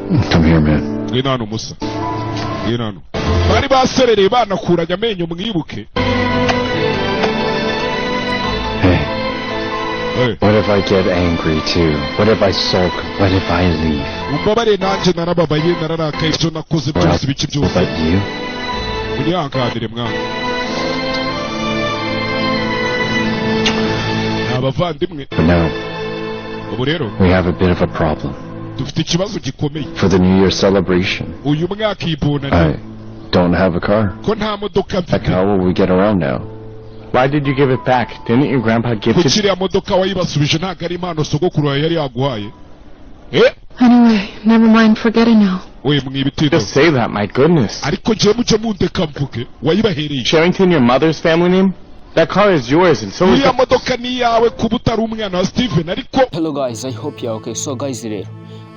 Come here, man. Ngwino hano Musa. Ngwino hano. Bari baserereye banakuranya amenyo mwibuke. Hey. What if I get angry too? What if I sulk? What if I leave? Umbabare nanje narababaye nararakaye ibyo nakoze byose biki byose. But you? Unyangadire mwana. Abavandimwe. No. Ubu rero we have a bit of a problem. Dufite ikibazo gikomeye. For the New Year celebration. Uyu mwaka ibonani. I don't have a car. Ko nta modoka mfite. How will we get around now? Why did you give it back? Didn't your grandpa give it? Kuchiriya modoka wayibasubije ntago ari impano sogokuru yari yaguhaye. Anyway, never mind, forget it now. We mwibitiro. Just say that, my goodness. Ariko je muje mundeka mvuke wayibahereye. Sherrington, your mother's family name? That car is yours and so is the modoka ni yawe kubutari umwana wa Steven ariko. Hello guys, I hope you are okay. So guys rero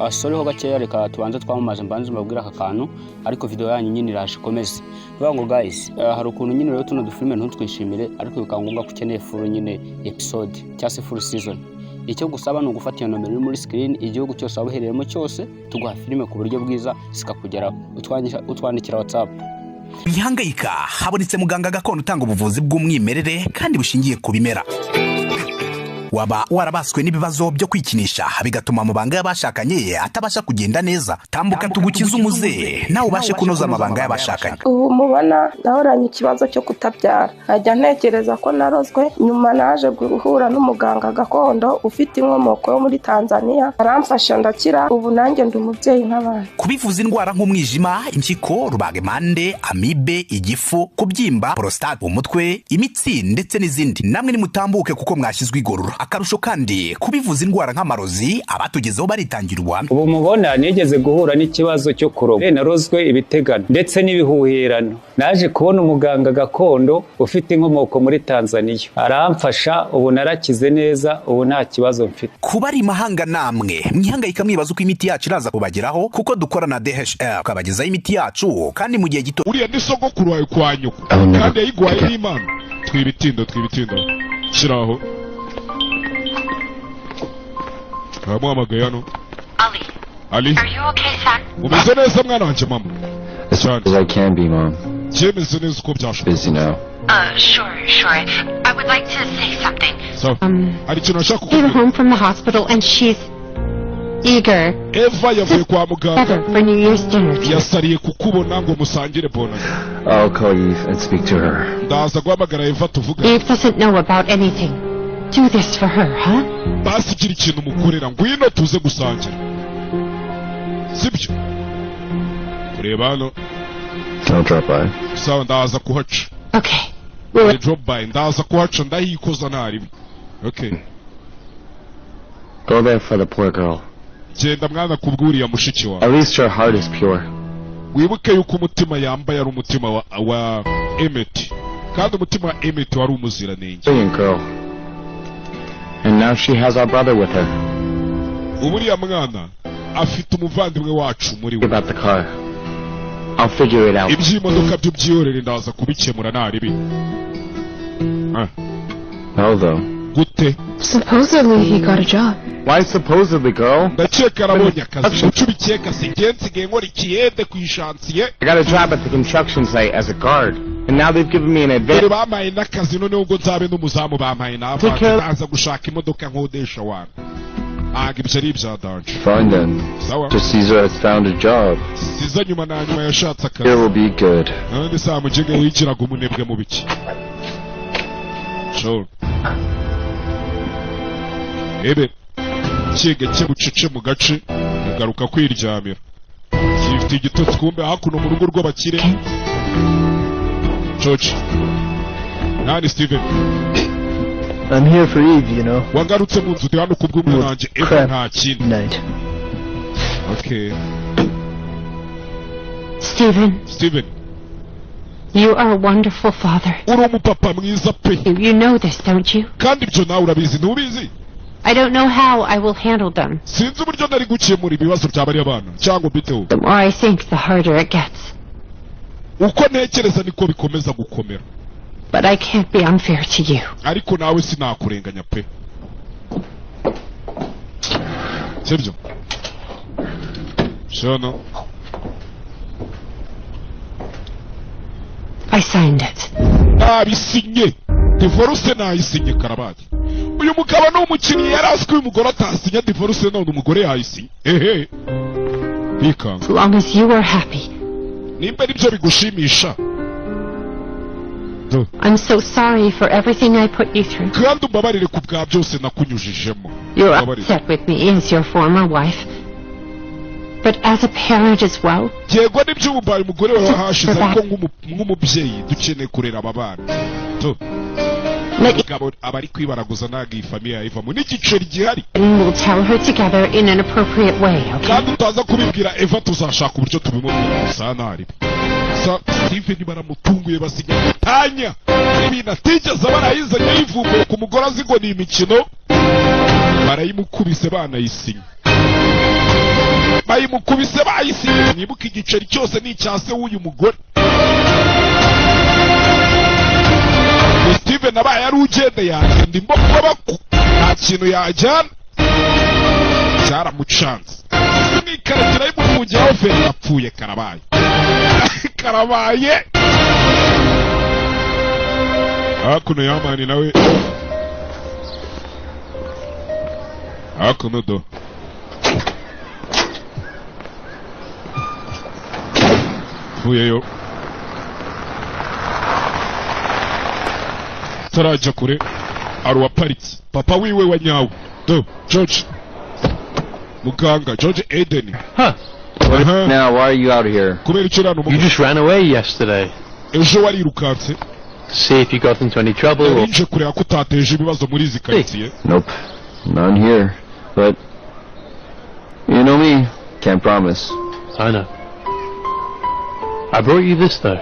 sorry ho gakeya reka tubanze twamamaje mbanze mbabwira aka kantu ariko video yanyu nyine iraje komeze. Vuga ngo guys hari ukuntu nyine rero tuno dufilme ntutwishimire ariko bikangomba kukeneye full nyine episode cyase full season. Icyo gusaba no gufata iyo nomero muri screen igihugu cyose abahereremo cyose tuguha filime ku buryo bwiza sikakugeraho utwandikira WhatsApp. Ihangayika habonetse muganga gakondo utanga ubuvuzi bw'umwimerere kandi bushingiye ku bimera. Waba warabaswe n'ibibazo byo kwikinisha bigatuma amabanga y'abashakanye atabasha kugenda neza, tambuka tugukiza umuze nawe ubashe kunoza amabanga y'abashakanye. Ubu mubona nahoranye ikibazo cyo kutabyara, ajya ntekereza ko narozwe, nyuma naje guhura n'umuganga gakondo ufite inkomoko yo muri Tanzania, aramfasha ndakira, ubu nanjye ndi umubyeyi nk'abandi. Kubivuza indwara nk'umwijima, impyiko, rubagemande, amibe, igifu, kubyimba, prostate, umutwe, imitsi ndetse n'izindi, namwe nimutambuke kuko mwashyizwe igorora. Akarusho kandi kubivuza indwara nk'amarozi abatugezeho baritangirwa. Ubu mubona nigeze guhura n'ikibazo cyo kuroga, narozwe ibitegano ndetse n'ibihuherano. Naje kubona umuganga gakondo ufite inkomoko muri Tanzania, aramfasha, ubu narakize neza, ubu nta kibazo mfite. Kuba ari mahanga namwe mwihangayika mwibaza uko imiti yacu iraza kubageraho kuko dukora na DHL kabagezaho imiti yacu kandi mu gihe gito. Uriya ni sogokuru wawe kwa nyoko kandi yayigwaye n'Imana. Twibitindo shiraho. Hano. Ali. Are you okay, son? Umeze neza mwana wanje mama? As far as I can be, Mom. Jemeze neza uko byashoboka. Busy now. Sure. I would like to say something. So, ari cyo nashaka Came home from the hospital and she's eager. Eva yavuye kwa muganga. For New Year's dinner. Yasariye kukubona ngo musangire bonani. I'll call Eve and speak to her. Ndaza guhamagara Eva tuvuga. Eve doesn't know about anything. Do this for her, huh? Basi kiri kintu mukorera ngwino tuze gusangira. Sibyo. Kureba hano. I'll drop by. Sawa ndaza kuhaca. Okay. We'll drop by. Ndaza kuhaca ndahikoza nari. Okay. Go there for the poor girl. Genda mwana kubwuriya mushiki wawe. At least her heart is pure. Wibuke yuko umutima yambaye ari umutima wa Emmett. Kandi umutima wa Emmett wari umuziranenge. Brilliant girl. And now she has our brother with her. Uburiya mwana afite umuvandimwe wacu muri we. About the car. I'll figure it out. Ibyimodoka byo byiyorere ndaza kubikemura naribi. How though? Gute? Supposedly he got a job. Why supposedly, girl? Ndakeka arabonye akazi. Ucubikeka singensigaye nkora ikiyede ku ishansiye. I got a job at the construction site as a guard. And now they've given me an advance. Bamaye nakazi none ubwo nzabe n'umuzamu bamaye nabaza gushaka imodoka nkodesha wana. Ibyo ari ibyadanje. Fine then. Just Caesar has found a job. Siza nyuma na nyuma yashatse akazi. It will be good. None saa mujege wikiraga umunebwe mu biki. Sure. Ebe kige cyebucece mu gace ugaruka kwiryamira. Gifite igitotsi kumbe hakuno mu rugo rw'abakire. George. Nani Steven? I'm here for Eve, you know. Wangarutse mu nzu hano kubw'umuranje Eva nta kintu. Night. Okay. Steven. You are a wonderful father. Uri umupapa mwiza pe. You know this, don't you? Kandi ibyo nawe urabizi ntubizi? I don't know how I will handle them. Sinzi uburyo nari gukemura ibibazo by'abari abana cyangwa biteho. The more I think, the harder it gets. Uko ntekereza niko bikomeza gukomera. But I can't be unfair to you. Ariko nawe sinakurenganya pe. Shana. I signed it. Nabisinye. Divorce nayisinye Karabaye. Uyu mugabo ni umukinnyi yari azwi uyu mugore atasinya divorce none umugore yayisinye. Ehe. Bikanga. As long as you are happy. Nimba nibyo bigushimisha. I'm so sorry for everything I put you through. Kandi umbabarire ku bwa byose nakunyujijemo. You're upset with me as your former wife. But as a parent as well. Yego nibyo umbaye umugore wawe hashize ariko nk'umubyeyi dukeneye kurera aba bana. Mugabo abari kwibaraguza ntago iyi famiye yayivamo n'igiceri gihari. We'll tell her together in an appropriate way, okay? Kandi utaza kubibwira Eva tuzashaka uburyo tubimubwira gusa ntari. Stephen baramutunguye basinya gutanya. Ibintu atigeze barayizanye yivumbuye ku mugore azi ngo ni imikino. Barayimukubise banayisinya. Bayimukubise bayisinya. Nibuka igiceri cyose ni icyase w'uyu mugore. Steven abaye ari ugende yanjye ndimo kubako nta kintu yajyana cyaramucanze n'ikaragira y'umufungiye feri yapfuye Karabaye Karabaye hakuno yamani nawe hakuno do fuyeyo tarajya kure aruwaparitse papa wiwe wa nyawe do George muganga George Eden. Now why are you out here? Kubera icyo rano You just ran away yesterday. ejo warirukanse See if you got into any trouble or... nje kureba ko utateje ibibazo muri izi quartier. Nope, none here. But you know me, can't promise. I know. I brought you this though.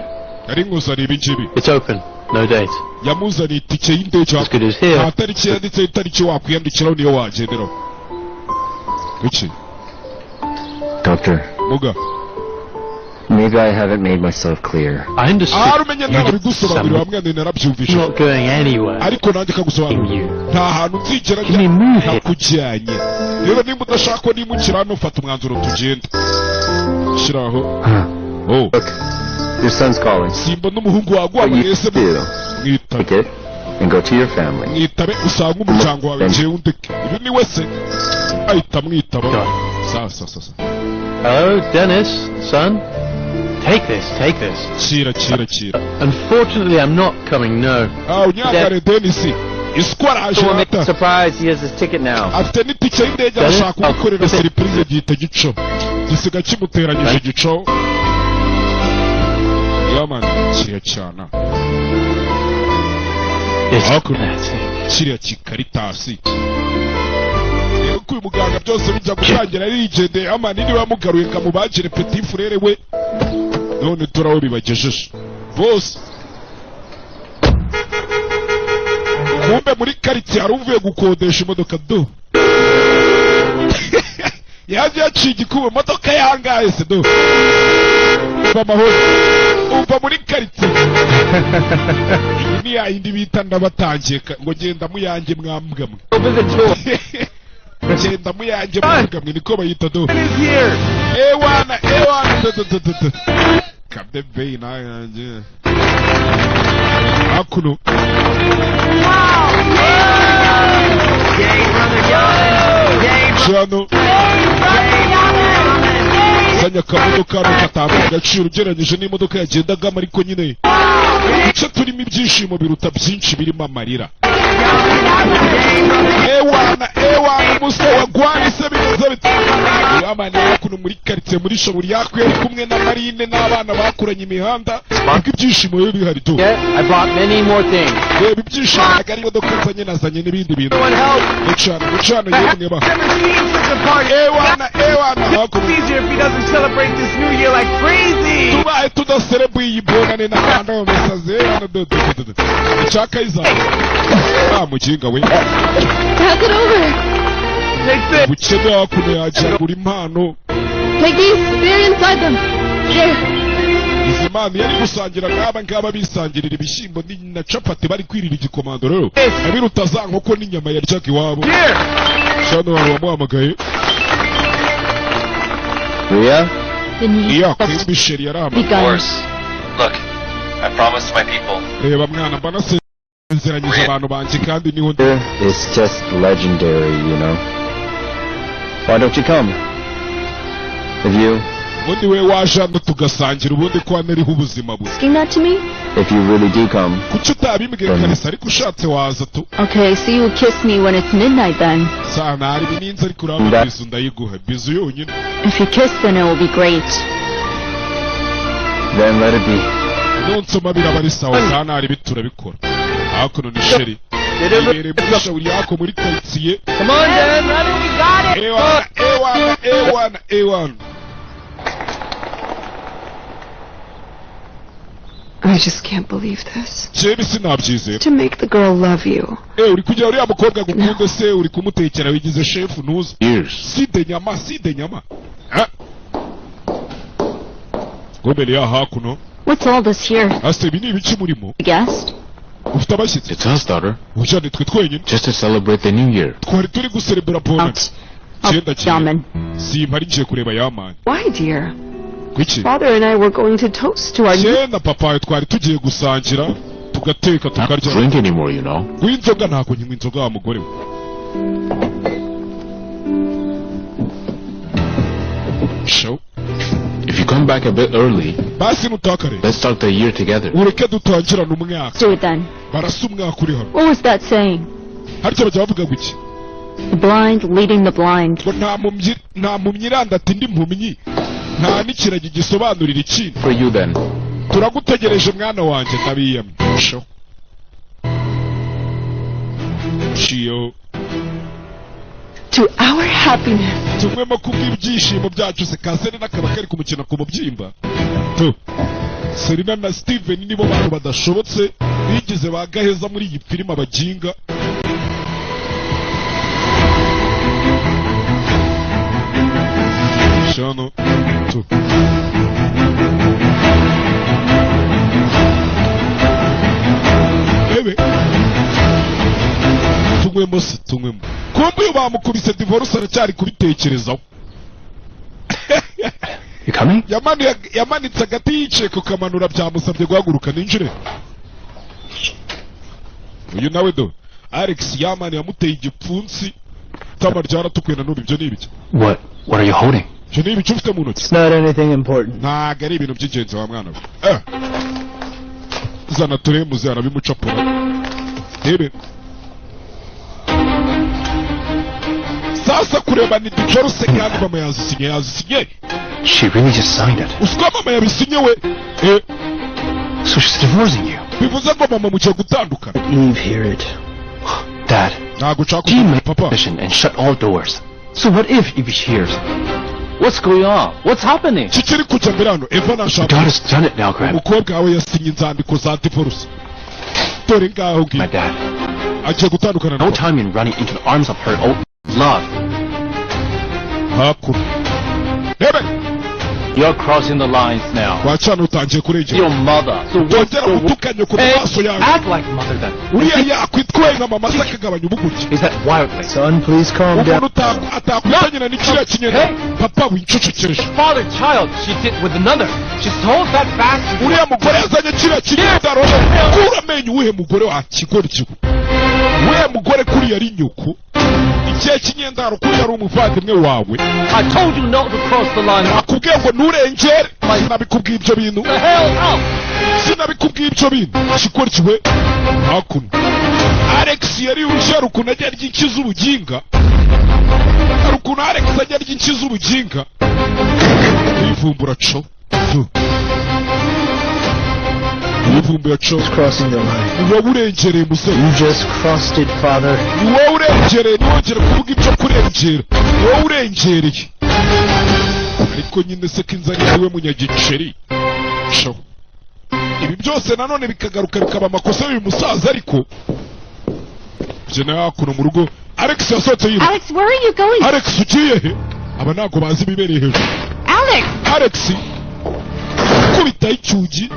Ari nguzaniye ibingibi. It's open, no date. Yamuzaniye itike y'indege As good as here. nta tariki yanditse itariki wakwiyandikiraho niyo wagenderaho. Kuki? Doctor, Muga. maybe I haven't made myself clear. I understood. Arumenye ntabwo bigusobanurira hamwe ndi narabyumvishe. Not going anywhere. Ariko nanjye kagusobanurira. Nta hantu nzigera Give me move here. nakujyanye. Rero nimba udashaka ko nimukira hano fata umwanzuro tugenda. Shiraho. Oh. Look, your son's calling. Simba n'umuhungu wagwa What you mwese do? mwitabe. Take it and go to your family. Mwitabe usanga umuryango wawe jewe undeke. Ibi ni wese. Ahita mwitaba. Sasa. Hello, Dennis, son. Take this. Chira. Unfortunately, I'm not coming, no. Unyangare Dennis. Iskwaraje ata. Surprise, he has his ticket now. Afite n'itike y'indege arashaka gukorera surprise gihita gico. Gisiga kimuteranyije gico. Yaman kiriya cyana. Kiriya kikaritasi. Uyu muganga byose bijya gutangira rigende amani niwe wamugaruye kamubagire petit frere we none turaho bibagejeje bose kumbe muri quartier haruvuye gukodesha imodoka do yaje yaciye igikuba imodoka yangaye se do bamahoro umva muri quartier iyi ni yindi bita ndabatangiye ngo genda muyange mwambwa mwe genda muyange mwambwa mwe niko bayita do ewana do kabebe na yanjye akuno Shano sanya kamodoka katanga agaciro ugereranyije n'imodoka yagendagamo ariko nyine igice turimo ibyishimo biruta byinshi birimo amarira ewana muso wagwani se bimeze bite yamanira kuno muri quartier muri shaburi yakwe ari kumwe na Marine n'abana bakuranye imihanda ariko ibyishimo bibe bihari to I bought many more things. reba ibyishimo ari imodoka nazanye n'ibindi bintu gucana yemwe ba ewana hakuno Celebrate this new year like crazy. tubaye tudaselebuye iyi bonane n'abana bamesaze icyaka iza mukinga we Pass it over. bukene hakuno yajagura impano Take these. They're inside them. Here. izi mpano yari gusangira ngaba bisangirira ibishyimbo na capati bari kwirira igikomando rero abiruta za nkoko n'inyama yaryaga iwabo shano wamuhamagaye Ria? The need Iya, has kuri Michelle yaramba. begun. Look, I promised my people. Reba mwana mba nasezeranyije abantu banjye kandi niho ndi. It's just legendary, you know. Why don't you come? If you Ubundi we waje hano tugasangira ubundi ko hano ariho ubuzima busa. Asking that to me? if you really do come, Kuki utabimbwiye Kalisa ariko ushatse waza tu. Okay, so you'll kiss me when it's midnight then. Sana hari bininzi ariko urabona bizu ndayiguha. Bizu yonyine. If you kiss, then it will be great. then let it be. Nonsoma biraba ari sawa sana hari biturabikora. Hakuno ni Sheri. Ibere muri shawuri yako muri karitsiye. Come on, Dan. We got it. A1. I just can't believe this. Jewe sinabyizera. To make the girl love you. Uri kujya uriya mukobwa gukunde se uri kumutekera wigize chef ntuzi. Years. Side nyama. Gombele ya hakuno. What's all this here? Ase ibi ni ibiki murimo? A guest? Ufite abashyitsi? It's us, daughter. Ujane twe twenyine. Just to celebrate the new year. Twari turi guserebura bonus. Cyenda Yaman. Simpari ngiye kureba Yaman. Why, dear? Kuki? Father and I were going to toast to our new... Cyenda papa twari tugiye gusangira tugateka Not tukarya. drink anymore, you know. W'inzoga ntabwo nywa inzoga wa mugore we. Show. If you come back a bit early, Basi nutakare. let's start the year together. Ureke dutangirana umwaka. Let's do it then. Barasa umwaka uri hano. What was that saying? Harya bajya bavuga guki? The blind leading the blind. Ngo nta mpumyi iranda ati ndi mpumyi. Nta n'ikiragi gisobanurira ikindi. For you then. Turagutegereje mwana wanjye ndabiyamye. Show. Chiyo. To our happiness. Tumwemo kubw'ibyishimo byacu se Kaseri n'akaba kari kumukina ku mubyimba. Tu. Serena na Steven nibo bantu badashobotse bigize bagaheza muri iyi filime abaginga. Shano. Tu. Ebe. Tumwemo. Kumbe uyu bamukubise divorce aracyari kubitekerezaho. You coming? Yamanitse agati yicaye kukamanura byamusabye guhaguruka ninjire. Uyu nawe do. Alex Yaman yamuteye igipfunsi. Tama ryaratukuye na n'ubu ibyo ni ibiki. What are you holding? Ibyo ni ibiki ufite mu ntoki. It's not anything important. Ntago ari ibintu by'ingenzi wa mwana we. Zana turemuze arabimucapura. Hebe. Sasa kureba ni divorce kandi mama yazisinye. She really just signed it. Usiko mama yabisinye we. So she's divorcing you. Bivuze ko mama mugiye gutandukana. Eve, hear it. Dad, ntago nshaka Jean made papa. permission and shut all doors. So what if Evie hears? What's going on? What's happening? Kikiri kujya mbere hano Eva nashaka. God has done it now, Graham. Umukobwa wawe yasinye inzandiko za divorce. Dore ngaho ngiye. My dad. Agiye gutandukana No time in running into the arms of her old love. Hakuno. Hebe. You're crossing the lines now. Wacana utangiye kurengera. Your mother. So wongera gutukanye ku maso yawe. Act like mother then. Uriya yakwitwaye nka mama se akagabanya ubuguke. Is that wildly? Son, please calm down. Umuntu atakwitanyira n'ikiriya kinyene. Papa wincucekeje. Father child she did with another. She told that bastard. Uriya mugore yazanye kiriya kinyendaro. Kura amenyo uwuhe mugore wa kigori kigo. Uwuhe mugore kuriya ari nyoko. Ikihe kinyendaro kuriya ari umuvandimwe wawe. I told you not to cross the line. Nakubwiye ngo nturengere. Sinabikubwiye ibyo bintu. The hell out. Sinabikubwiye ibyo bintu. Kigori kiwe. Hakuno. Alex yari urushya rukuntu ajya ry'inki z'ubuginga. Rukuntu Alex ajya ry'inki z'ubuginga. Yivumbura co. Yivumbura co. Crossing the line. Ni wowe urengereye musore. You just crossed it, Father. Ni wowe urengereye ntiwongere kuvuga ibyo kurengera. Ni wowe urengereye. Ariko nyine se ko inzara yawe munyagiceri. Co. Ibi byose nanone bikagaruka bikaba amakosa y'uyu musaza ariko. Jena yakuno mu rugo. Alex yasohotse yiruka. Alex, where are you going? Alex ugiye he? Aba ntago bazi ibibereye hejuru. Alex kubita icyugi.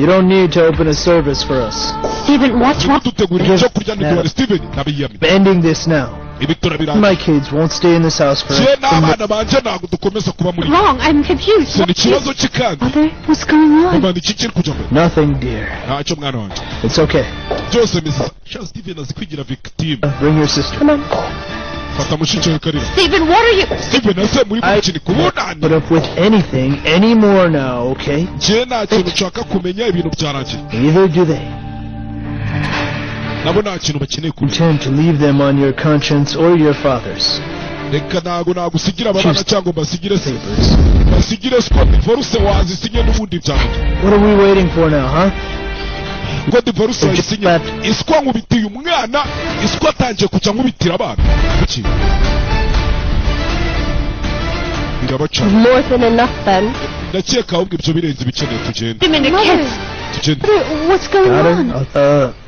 You don't need to open a service for us. Steven, what's wrong? Dutegura icyo kurya ntiduhari Steven nabiyamye. Ending this now. ibi turabirangiza. My kids won't stay in this house for. Je n'abana banje ntabwo dukomeza kuba muri. Wrong, I'm confused. Se ni ikibazo cy'ikandi. Mother, what's going on? Mama, ni iki kiri kujya mbere? Nothing, dear. Ntacyo mwana wanjye. It's okay. Byose Mrs. Charles Steven azi kwigira victim. Bring your sister. Come on. Fata mushiki we Karina. Steven, what are you? Steven, ase muri mukini kubonana. Put up with anything anymore now, okay? Je nta kintu nshaka kumenya ibintu byarangiye. Neither do they. Nabo nta kintu bakeneye kumenya. Intend to leave them on your conscience or your father's. Reka ntago nagusigira abana cyangwa basigire se. Basigire ko divorce wazisinye n'ubundi byarangiye. What are we waiting for now, huh? Ngo divorce wazisinye. Iswa nkubitiye umwana, iswa atangiye kuca nkubitira abana. Kuki? Birabaca. More than enough then. Ndakeka ahubwo ibyo birenze ibikeneye tugende. Tugende. What's going on?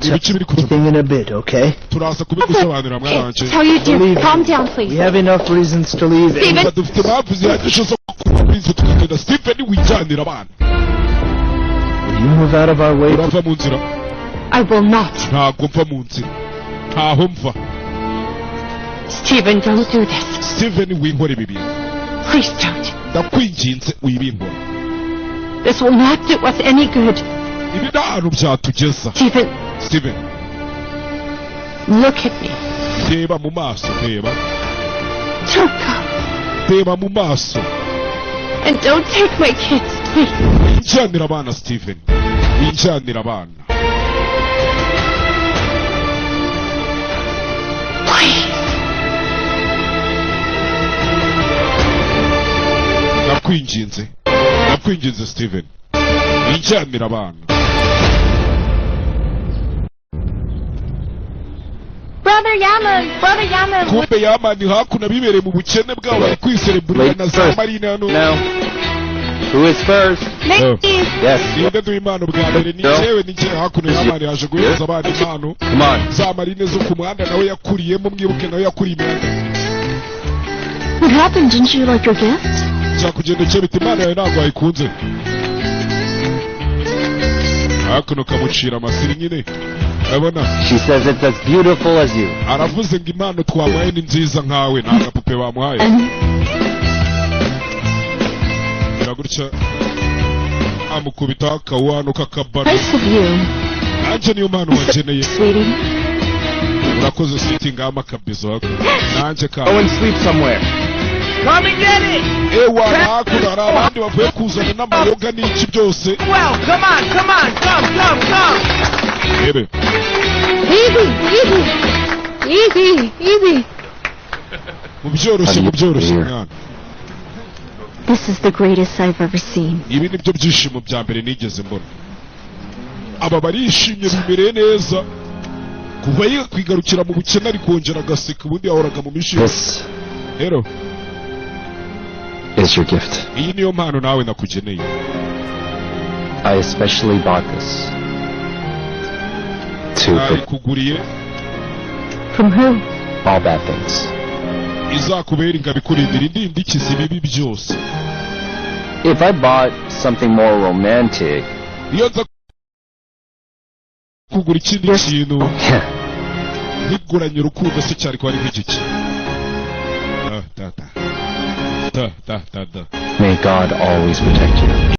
Everything in a bit, okay? Turaza kubigusobanurira mwana wanje. Tell you dear, calm down please. We have enough reasons to leave. Steven. Dufite impamvu zihagije zo kurinze tukagenda. Stephen wijyanira abana. Will you move out of our way? Urava mu nzira. I will not. Ntabwo mva mu nzira. Ntaho mva. Steven, don't do this. Steven winkore ibi bintu. Please don't. Ndakwinginze wibinkore. This will not do us any good. Ibi nta hantu byatugeza. Steven. Steven. Look at me. Reba mu maso, reba. Don't go. Reba mu maso. And don't take my kids, please. Winjyanira abana Steven. Winjyanira abana. Please. Ndakwinginze. Ndakwinginze Steven. Winjyanira abana. Brother Yaman. Kumbe Yamani hakuno bibereye mu bukene bwabo bari kwisereburira na za Marina hano. Now, who is first? Yes. Ninde duha impano bwa mbere ni jewe ni jewe hakuno Yamani yaje guhereza abana impano. Come on. Za Marine zo ku muhanda nawe yakuriyemo mwibuke nawe yakuriye imyanda. What happened? Didn't you like your gift? Cyakugendekeye biti impano yawe ntabwo wayikunze. Hakuno kamucira amasiri nyine. She says it's as beautiful as you. Aravuze ngo impano twamuhaye ni nziza nkawe nta gapupe bamuhaye. Biragutya amukubita akawano kakabano. Nanjye niyo mpano wageneye. Urakoze sweetie ngama kabizo hako. Nanjye ka. Go and sleep somewhere. Come and get it. Ewa hakuno hari abandi bavuye kuzana n'amayoga n'iki byose. Well, come on. Ebe. Easy. Mubyoroshye mwana. This is the greatest I've ever seen. Ibi nibyo byishimo bya mbere nigeze mbona. Aba barishimye bimereye neza. Kuva yiga kwigarukira mu bukene ari kongera agaseka ubundi yahoraga mu mishimo. This Hero is your gift. Iyi niyo mpano nawe nakugeneye. I especially bought this. Kuguriye. From who? All bad things. Izakubera ingabikurindira indindi kizi bibi byose. If I bought something more romantic. Iyo nza kugura ikindi kintu. Niguranye urukundo se cyari ko ari nk'iki. May God always protect you.